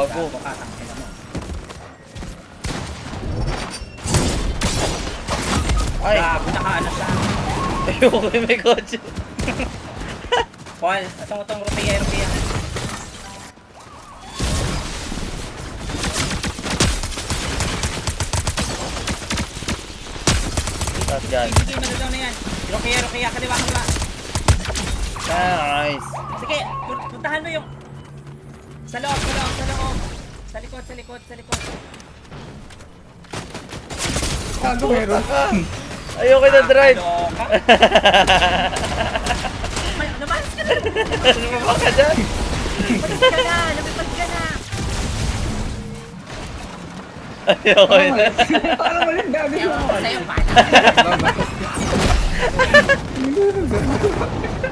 Gago. ka, tangina mo. Ay, Gago, nakaano siya. ayoko yung may kotse. Paul, itong rupiya. Tapos dyan. Sige, malalaw na yan. Rukiya, kaliwa. Nice. Sige, puntahan mo yung... Sa loob. Sa likod. Gago meron. Ayoko na drive. Kaloka. Lumayas ka na! Lumabas ka dyan. Lumipad ka na! Ayoko na. Parang walang gago siya. Ewan ko sa'yo, pala. Hindi ko